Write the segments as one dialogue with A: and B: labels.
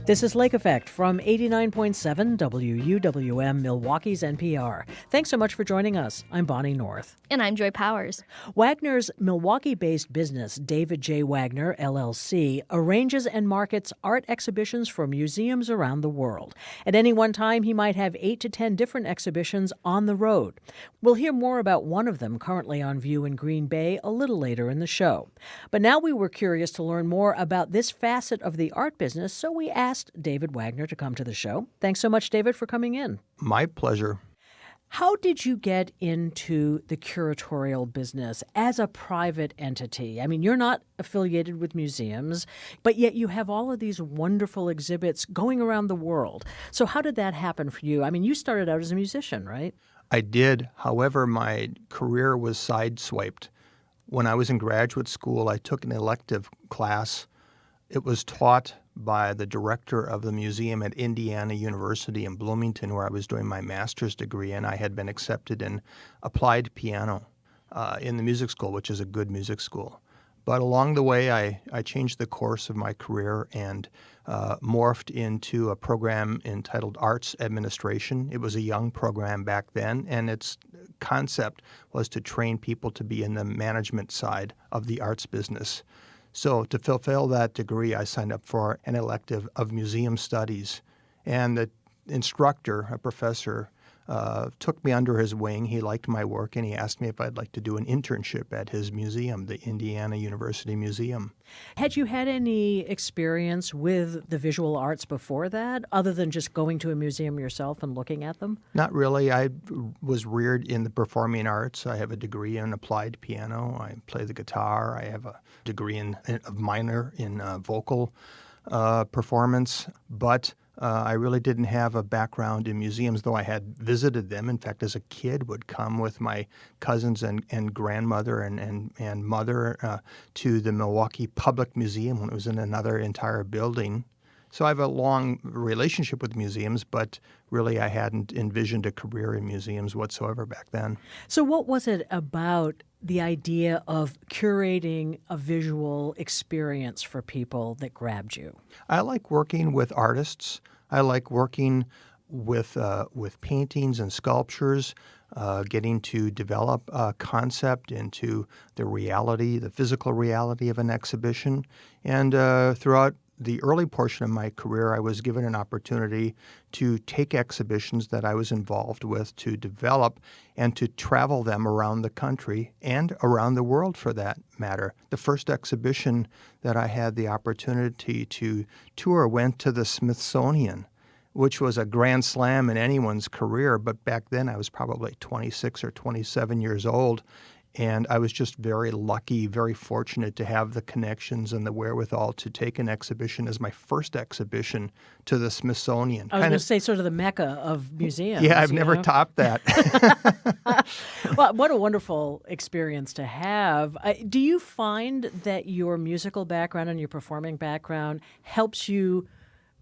A: This is Lake Effect from 89.7 WUWM, Milwaukee's NPR. Thanks so much for joining us. I'm Bonnie North.
B: And I'm Joy Powers.
A: Wagner's Milwaukee-based business, David J. Wagner, L.L.C., arranges and markets art exhibitions for museums around the world. At any one time, he might have 8 to 10 different exhibitions on the road. We'll hear more about one of them currently on view in Green Bay a little later in the show. But now we were curious to learn more about this facet of the art business, so we asked David Wagner to come to the show. Thanks so much, David, for coming in.
C: My pleasure.
A: How did you get into the curatorial business as a private entity? I mean, you're not affiliated with museums, but yet you have all of these wonderful exhibits going around the world. So how did that happen for you? I mean, you started out as a musician, right?
C: I did. However, my career was sideswiped. When I was in graduate school, I took an elective class. It was taught by the director of the museum at Indiana University in Bloomington, where I was doing my master's degree, and I had been accepted in applied piano in the music school, which is a good music school. But along the way, I changed the course of my career and morphed into a program entitled Arts Administration. It was a young program back then, and its concept was to train people to be in the management side of the arts business. So to fulfill that degree, I signed up for an elective of museum studies. And the instructor, a professor, took me under his wing. He liked my work, and he asked me if I'd like to do an internship at his museum, the Indiana University Museum.
A: Had you had any experience with the visual arts before that, other than just going to a museum yourself and looking at them?
C: Not really. I was reared in the performing arts. I have a degree in applied piano. I play the guitar. I have a degree in a minor in vocal performance. But I really didn't have a background in museums, though I had visited them. In fact, as a kid, would come with my cousins and grandmother and mother to the Milwaukee Public Museum when it was in another entire building. So I have a long relationship with museums, but really I hadn't envisioned a career in museums whatsoever back then.
A: So what was it about the idea of curating a visual experience for people that grabbed you?
C: I like working with artists. I like working with paintings and sculptures, getting to develop a concept into the reality, the physical reality of an exhibition. And throughout the early portion of my career, I was given an opportunity to take exhibitions that I was involved with to develop and to travel them around the country and around the world for that matter. The first exhibition that I had the opportunity to tour went to the Smithsonian, which was a grand slam in anyone's career. But back then I was probably 26 or 27 years old. And I was just very lucky, very fortunate to have the connections and the wherewithal to take an exhibition as my first exhibition to the Smithsonian.
A: I was going to say sort of the mecca of museums.
C: Yeah, I've never topped that.
A: Well, what a wonderful experience to have. Do you find that your musical background and your performing background helps you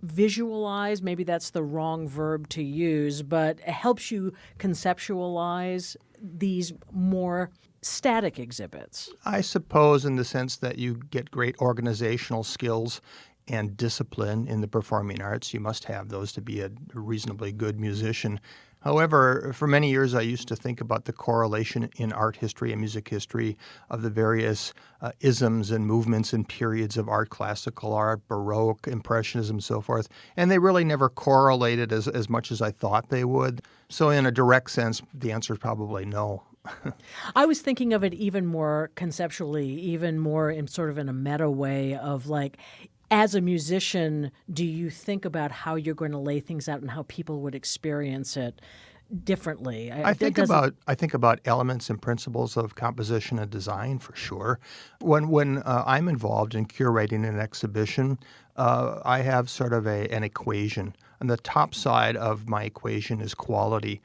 A: visualize, maybe that's the wrong verb to use, but helps you conceptualize these more static exhibits?
C: I suppose in the sense that you get great organizational skills and discipline in the performing arts. You must have those to be a reasonably good musician. However, for many years I used to think about the correlation in art history and music history of the various isms and movements and periods of art, classical art, Baroque, Impressionism, so forth. And they really never correlated as much as I thought they would. So in a direct sense, the answer is probably no.
A: I was thinking of it even more conceptually, even more in sort of in a meta way of like, as a musician, do you think about how you're going to lay things out and how people would experience it differently?
C: I think about elements and principles of composition and design for sure. When I'm involved in curating an exhibition, I have sort of an equation. On the top side of my equation is quality.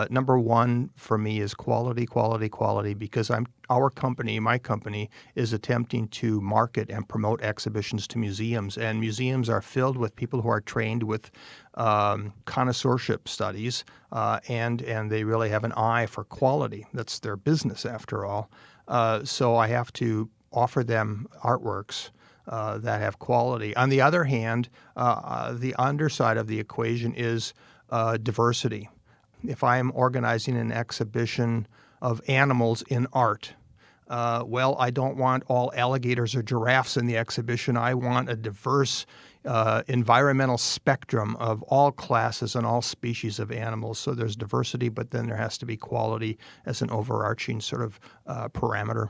C: Number one for me is quality, quality, quality, because my company is attempting to market and promote exhibitions to museums, and museums are filled with people who are trained with connoisseurship studies, and they really have an eye for quality. That's their business, after all. So I have to offer them artworks that have quality. On the other hand, the underside of the equation is diversity. If I am organizing an exhibition of animals in art, well, I don't want all alligators or giraffes in the exhibition. I want a diverse environmental spectrum of all classes and all species of animals. So there's diversity, but then there has to be quality as an overarching sort of parameter.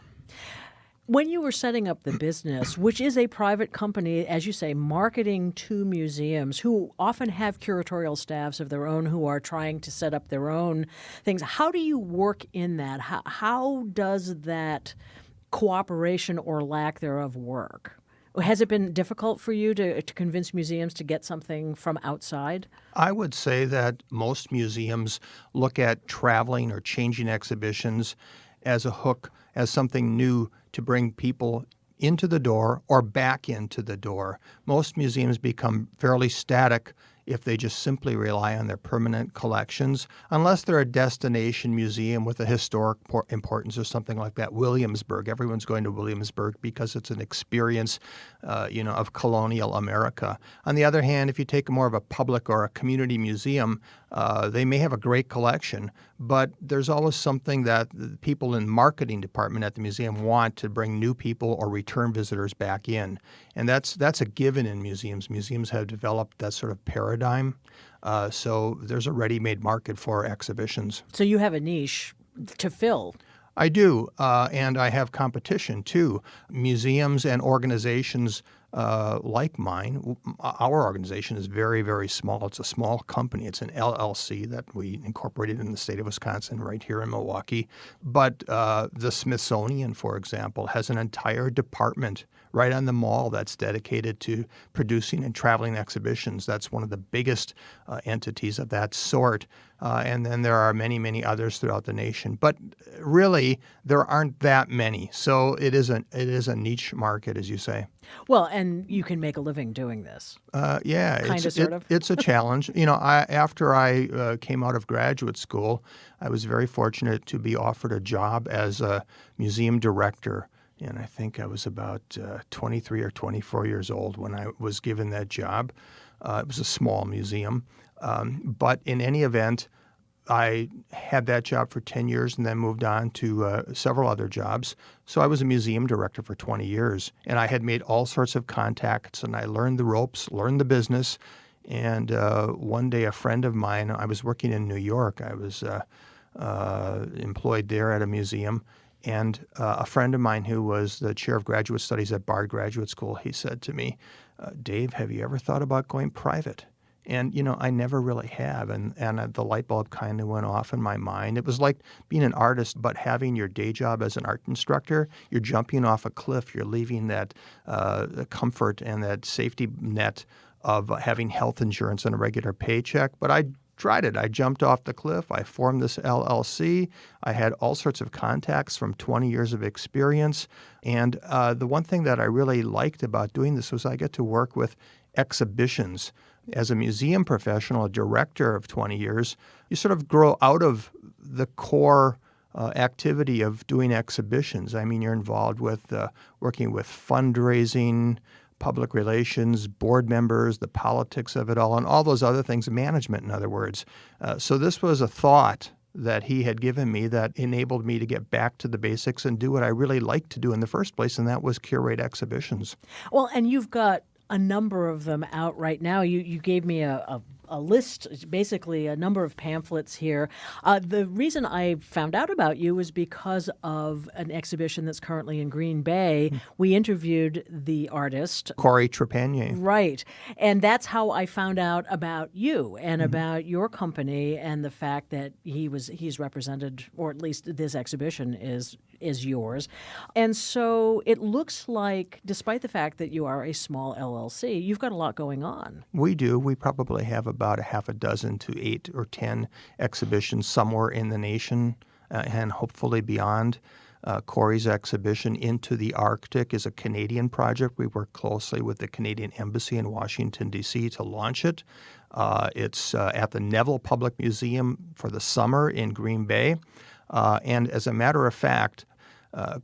A: When you were setting up the business, which is a private company, as you say, marketing to museums who often have curatorial staffs of their own who are trying to set up their own things, how do you work in that? How does that cooperation or lack thereof work? Has it been difficult for you to convince museums to get something from outside?
C: I would say that most museums look at traveling or changing exhibitions as a hook, as something new to bring people into the door or back into the door. Most museums become fairly static if they just simply rely on their permanent collections, unless they're a destination museum with a historic importance or something like that. Williamsburg, everyone's going to Williamsburg because it's an experience, of colonial America. On the other hand, if you take more of a public or a community museum, they may have a great collection, but there's always something that the people in marketing department at the museum want to bring new people or return visitors back in. And that's a given in museums. Museums have developed that sort of paradigm. So there's a ready-made market for exhibitions.
A: So you have a niche to fill.
C: I do, and I have competition too. Museums and organizations like mine, our organization is very, very small. It's a small company. It's an L.L.C. that we incorporated in the state of Wisconsin right here in Milwaukee. But the Smithsonian, for example, has an entire department right on the mall that's dedicated to producing and traveling exhibitions. That's one of the biggest entities of that sort. And then there are many, many others throughout the nation. But really, there aren't that many. So it is a niche market, as you say.
A: Well, and you can make a living doing this.
C: Yeah,
A: Kind of, sort of.
C: It's a challenge. After I came out of graduate school, I was very fortunate to be offered a job as a museum director. And I think I was about 23 or 24 years old when I was given that job. It was a small museum. But in any event, I had that job for 10 years and then moved on to several other jobs. So I was a museum director for 20 years. And I had made all sorts of contacts, and I learned the ropes, learned the business. And one day a friend of mine, I was working in New York. I was employed there at a museum. And a friend of mine who was the chair of graduate studies at Bard Graduate School, he said to me, Dave, have you ever thought about going private? And, I never really have. And the light bulb kind of went off in my mind. It was like being an artist, but having your day job as an art instructor. You're jumping off a cliff. You're leaving that comfort and that safety net of having health insurance and a regular paycheck. But I tried it. I jumped off the cliff. I formed this L.L.C. I had all sorts of contacts from 20 years of experience. And the one thing that I really liked about doing this was I get to work with exhibitions. As a museum professional, a director of 20 years, you sort of grow out of the core activity of doing exhibitions. I mean, you're involved with working with fundraising, public relations, board members, the politics of it all, and all those other things, management, in other words. So this was a thought that he had given me that enabled me to get back to the basics and do what I really liked to do in the first place, and that was curate exhibitions.
A: Well, and you've got a number of them out right now. You gave me a list, basically a number of pamphlets here. The reason I found out about you was because of an exhibition that's currently in Green Bay. We interviewed the artist.
C: Corey Trepanier.
A: Right. And that's how I found out about you and about your company and the fact that he's represented, or at least this exhibition is is yours. And so it looks like, despite the fact that you are a small LLC, you've got a lot going on.
C: We do. We probably have about a half a dozen to 8 or 10 exhibitions somewhere in the nation and hopefully beyond. Corey's exhibition Into the Arctic is a Canadian project. We work closely with the Canadian Embassy in Washington, D.C. to launch it. It's at the Neville Public Museum for the summer in Green Bay. And as a matter of fact,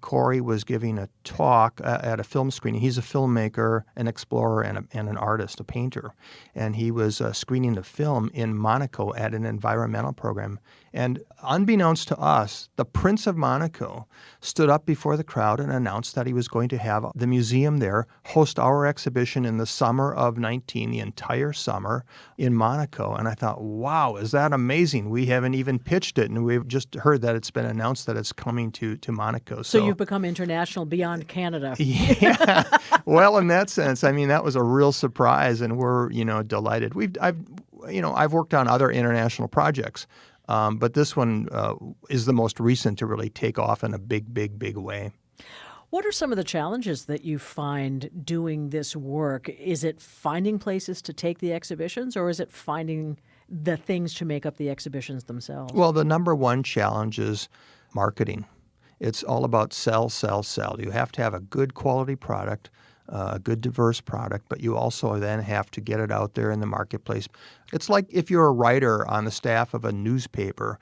C: Corey was giving a talk at a film screening. He's a filmmaker, an explorer, and an artist, a painter. And he was screening a film in Monaco at an environmental program. And unbeknownst to us, the Prince of Monaco stood up before the crowd and announced that he was going to have the museum there host our exhibition in the summer of 19, the entire summer in Monaco. And I thought, wow, is that amazing? We haven't even pitched it, and we've just heard that it's been announced that it's coming to Monaco.
A: So you've become international beyond Canada.
C: Yeah. Well, in that sense, I mean, that was a real surprise, and we're, delighted. I've worked on other international projects, but this one is the most recent to really take off in a big way.
A: What are some of the challenges that you find doing this work? Is it finding places to take the exhibitions, or is it finding the things to make up the exhibitions themselves?
C: Well, the number one challenge is marketing. It's all about sell, sell, sell. You have to have a good quality product, a good diverse product, but you also then have to get it out there in the marketplace. It's like if you're a writer on the staff of a newspaper,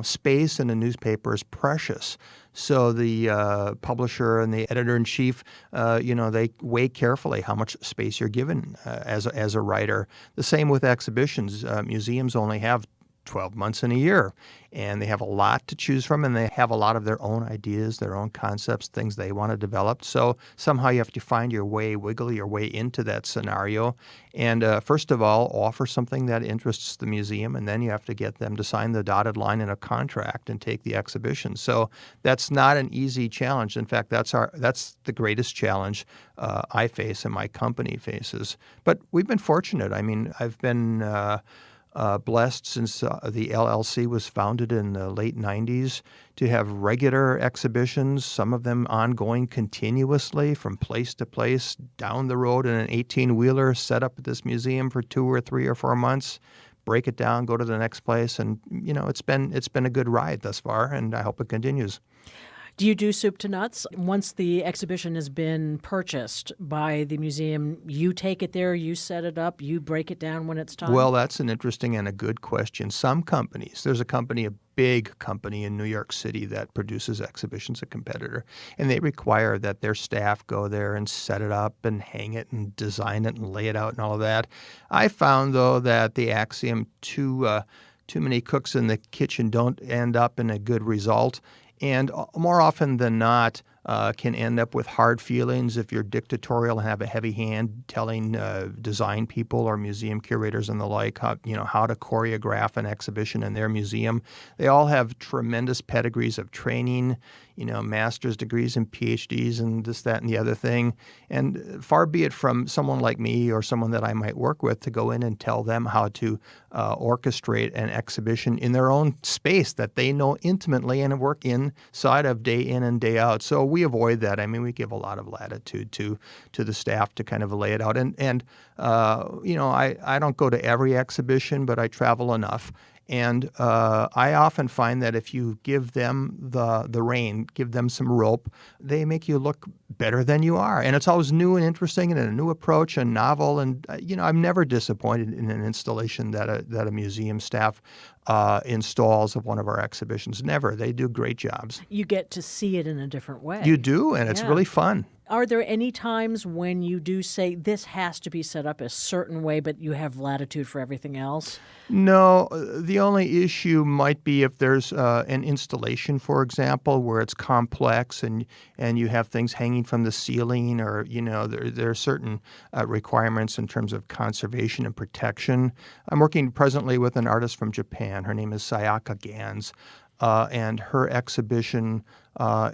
C: space in a newspaper is precious. So the publisher and the editor-in-chief, they weigh carefully how much space you're given as a writer. The same with exhibitions. Museums only have 12 months in a year, and they have a lot to choose from, and they have a lot of their own ideas, their own concepts, things they want to develop. So somehow you have to find your way, wiggle your way into that scenario, and first of all, offer something that interests the museum, and then you have to get them to sign the dotted line in a contract and take the exhibition. So that's not an easy challenge. In fact, that's the greatest challenge I face and my company faces. But we've been fortunate. I mean, I've been blessed since the L.L.C was founded in the late 90s to have regular exhibitions, some of them ongoing continuously from place to place, down the road in an 18-wheeler, set up at this museum for 2 or 3 or 4 months, break it down, go to the next place. And, it's been a good ride thus far, and I hope it continues.
A: Do you do soup to nuts? Once the exhibition has been purchased by the museum, you take it there, you set it up, you break it down when it's time?
C: Well, that's an interesting and a good question. Some companies, there's a big company in New York City that produces exhibitions, a competitor, and they require that their staff go there and set it up and hang it and design it and lay it out and all of that. I found, though, that the axiom too many cooks in the kitchen don't end up in a good result. And more often than not, can end up with hard feelings if you're dictatorial and have a heavy hand telling design people or museum curators and the like how to choreograph an exhibition in their museum. They all have tremendous pedigrees of training, master's degrees and PhDs and this, that, and the other thing. And far be it from someone like me or someone that I might work with to go in and tell them how to orchestrate an exhibition in their own space that they know intimately and work inside of day in and day out. So we avoid that. I mean, we give a lot of latitude to the staff to kind of lay it out. And I don't go to every exhibition, but I travel enough. And I often find that if you give them the rein, give them some rope, they make you look better than you are. And it's always new and interesting and a new approach and novel. And, I'm never disappointed in an installation that a museum staff installs of one of our exhibitions. Never. They do great jobs.
A: You get to see it in a different way.
C: You do, and it's really fun.
A: Are there any times when you do say this has to be set up a certain way, but you have latitude for everything else?
C: No. The only issue might be if there's an installation, for example, where it's complex and you have things hanging from the ceiling, or there are certain requirements in terms of conservation and protection. I'm working presently with an artist from Japan. Her name is Sayaka Gans. And her exhibition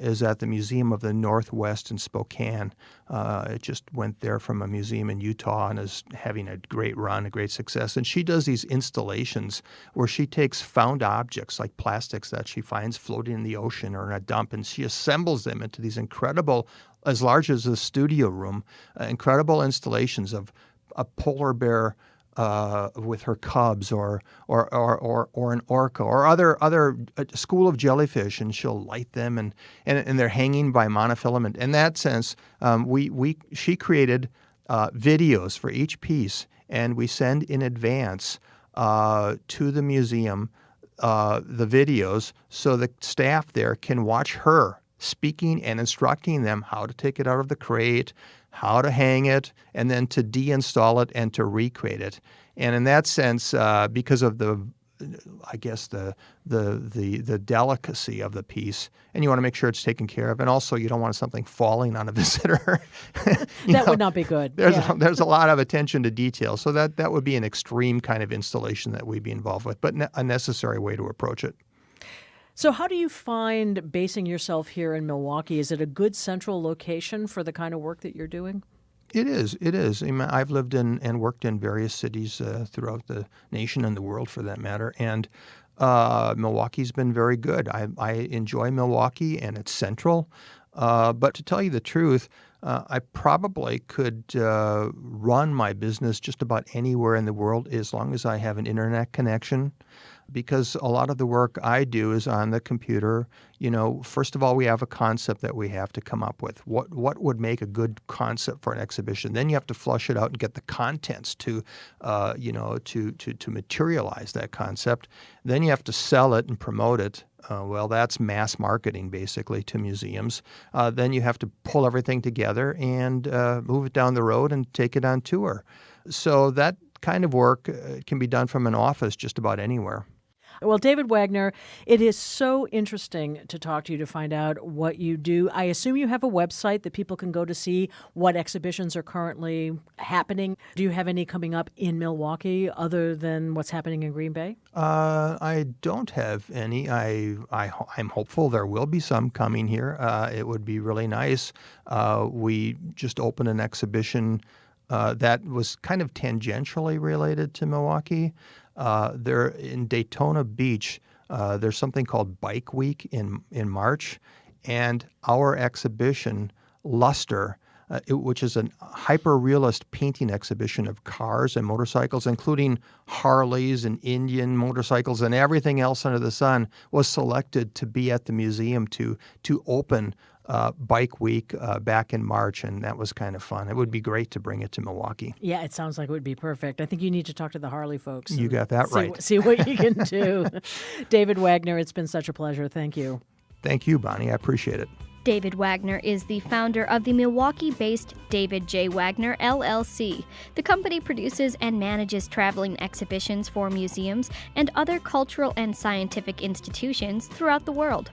C: is at the Museum of the Northwest in Spokane. It just went there from a museum in Utah and is having a great run, a great success. And she does these installations where she takes found objects like plastics that she finds floating in the ocean or in a dump, and she assembles them into these incredible, as large as a studio room, incredible installations of a polar bear with her cubs, or an orca, or other a school of jellyfish, and she'll light them, and they're hanging by monofilament. In that sense, she created videos for each piece, and we send in advance to the museum the videos so the staff there can watch her speaking and instructing them how to take it out of the crate, how to hang it, and then to deinstall it and to recreate it. And in that sense, because of the delicacy of the piece, and you want to make sure it's taken care of, and also you don't want something falling on a visitor.
A: That would not be good.
C: There's a lot of attention to detail, so that would be an extreme kind of installation that we'd be involved with, but a necessary way to approach it.
A: So how do you find basing yourself here in Milwaukee? Is it a good central location for the kind of work that you're doing?
C: It is. I mean, I've lived in and worked in various cities throughout the nation and the world, for that matter, and Milwaukee's been very good. I enjoy Milwaukee, and it's central. But to tell you the truth, I probably could run my business just about anywhere in the world as long as I have an internet connection, because a lot of the work I do is on the computer. First of all, we have a concept that we have to come up with. What would make a good concept for an exhibition? Then you have to flush it out and get the contents to materialize that concept. Then you have to sell it and promote it. Well, that's mass marketing, basically, to museums. Then you have to pull everything together and move it down the road and take it on tour. So that kind of work can be done from an office just about anywhere.
A: Well, David Wagner, it is so interesting to talk to you, to find out what you do. I assume you have a website that people can go to see what exhibitions are currently happening. Do you have any coming up in Milwaukee other than what's happening in Green Bay?
C: I don't have any. I'm hopeful there will be some coming here. It would be really nice. We just opened an exhibition that was kind of tangentially related to Milwaukee. There in Daytona Beach, there's something called Bike Week in March, and our exhibition, Luster, which is a hyper-realist painting exhibition of cars and motorcycles, including Harleys and Indian motorcycles and everything else under the sun, was selected to be at the museum to open Bike Week back in March, and that was kind of fun. It would be great to bring it to Milwaukee.
A: Yeah, it sounds like it would be perfect. I think you need to talk to the Harley folks.
C: You got that right.
A: See what you can do. David Wagner, it's been such a pleasure. Thank you.
C: Thank you, Bonnie. I appreciate it.
B: David Wagner is the founder of the Milwaukee-based David J. Wagner, L.L.C. The company produces and manages traveling exhibitions for museums and other cultural and scientific institutions throughout the world.